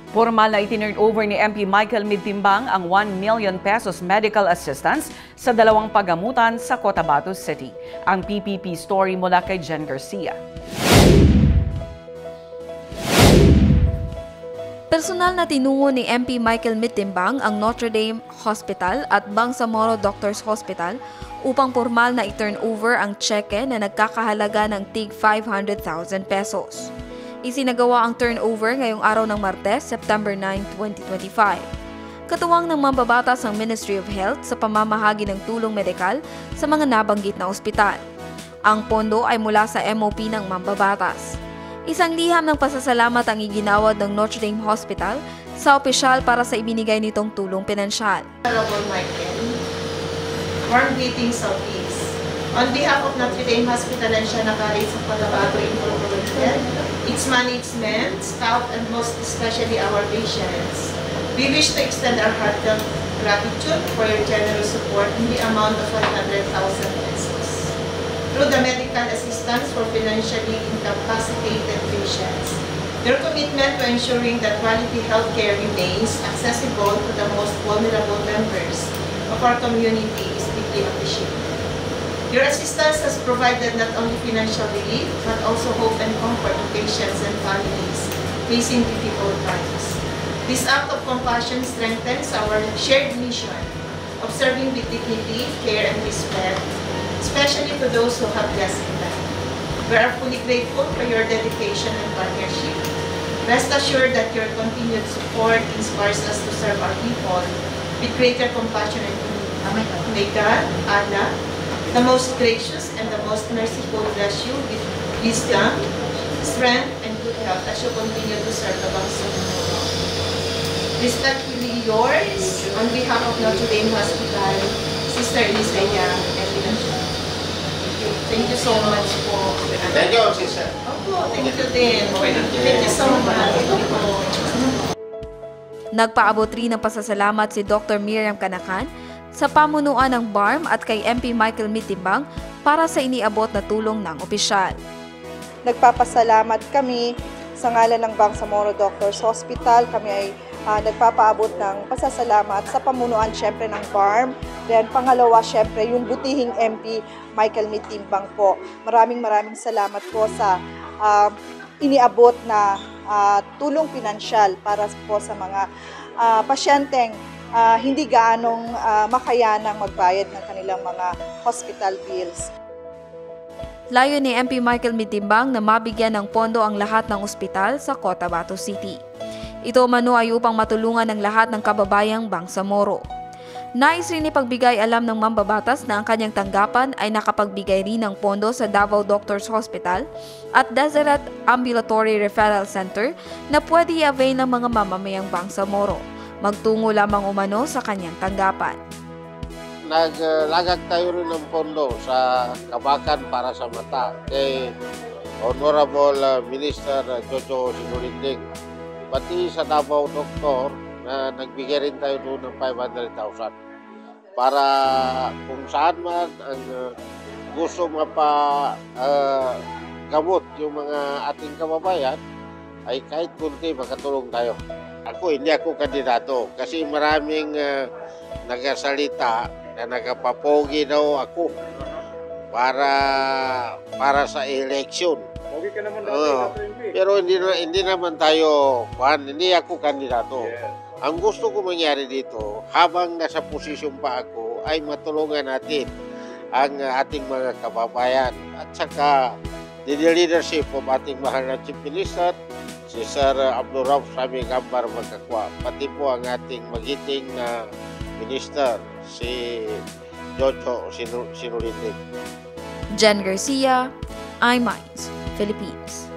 Formal na itinurn over ni MP Michael Midtimbang ang 1 million pesos medical assistance sa 2 paggamutan sa Cotabato City. Ang PPP story mula kay Jen Garcia. Personal na tinungo ni MP Michael Midtimbang ang Notre Dame Hospital at Bangsamoro Doctors Hospital upang formal na i-turn over ang tseke na nagkakahalaga ng tig 500,000 pesos. Isinagawa ang turnover ngayong araw ng Martes, September 9, 2025. Katuwang ng mambabatas ang Ministry of Health sa pamamahagi ng tulong medikal sa mga nabanggit na ospital. Ang pondo ay mula sa MOP ng mambabatas. Isang liham ng pasasalamat ang iginawad ng Notre Dame Hospital sa opisyal para sa ibinigay nitong tulong pinansyal. Honorable Michael, warm greetings of peace. On behalf of Notre Dame Hospital and Sianacari sa Cotabato Incorporated, its management, staff, and most especially our patients, we wish to extend our heartfelt gratitude for your generous support in the amount of 100,000 pesos. Through the medical assistance for financially incapacitated patients, your commitment to ensuring that quality healthcare remains accessible to the most vulnerable members of our community is deeply appreciated. Your assistance has provided not only financial relief, but also hope and comfort to patients and families facing difficult times. This act of compassion strengthens our shared mission of serving with dignity, care, and respect, especially to those who have less in life. We are fully grateful for your dedication and partnership. Rest assured that your continued support inspires us to serve our people with greater compassion and humility. May God, Allah, the most gracious and the most merciful, bless you with wisdom, strength, and good health as you continue to serve the Bangsamoro. Respectfully yours, on behalf of Notre Dame Hospital, Sister Elisea Epilasio. Thank you so much po. Thank you, Sister. Opo, thank you din. Thank you so much. Nagpaabot rin ng pasasalamat si Dr. Miriam Canacan sa pamunuan ng BARM at kay MP Michael Midtimbang para sa iniabot na tulong ng opisyal. Nagpapasalamat kami sa ngalan ng Bangsamoro Doctors Hospital. Kami ay nagpapaabot ng pasasalamat sa pamunuan syempre ng BARM. Then pangalawa syempre yung butihing MP Michael Midtimbang po. Maraming salamat po sa iniabot na tulong pinansyal para po sa mga pasyenteng hindi gaanong makayanang magbayad ng kanilang mga hospital bills. Layo ni MP Michael Midtimbang na mabigyan ng pondo ang lahat ng ospital sa Cotabato City. Ito umano ay upang matulungan ng lahat ng kababayang Bangsamoro. Nais rin ipagbigay alam ng mambabatas na ang kanyang tanggapan ay nakapagbigay rin ng pondo sa Davao Doctors Hospital at Deseret Ambulatory Referral Center na pwede i-avail ng mga mamamayang Bangsamoro. Magtungo lamang umano sa kanyang tanggapan. Naglagag tayo rin ng pondo sa Kabakan para sa mata kay Honorable Minister Jojo Sinulinding. Pati sa Davao Doctor na nagbigay rin tayo doon ng 500,000 para kung saan man ang gusto mapagamot yung mga ating kababayan ay kahit kunti makatulong tayo. Hindi ako kandidato kasi maraming nagasalita na nagapapogi daw ako para sa election. Pogi ka naman pero hindi naman tayo, hindi ako kandidato. Yeah. Ang gusto ko mangyari dito, habang nasa posisyon pa ako, ay matulungan natin ang ating mga kababayan at saka the leadership of ating mahal na Chief Minister, si Sir Abdurrahman Sami Gambar Magkakwa, pati po ang ating magiting na minister, si Jojo Sinulinding. Jen Garcia, iMinds, Philippines.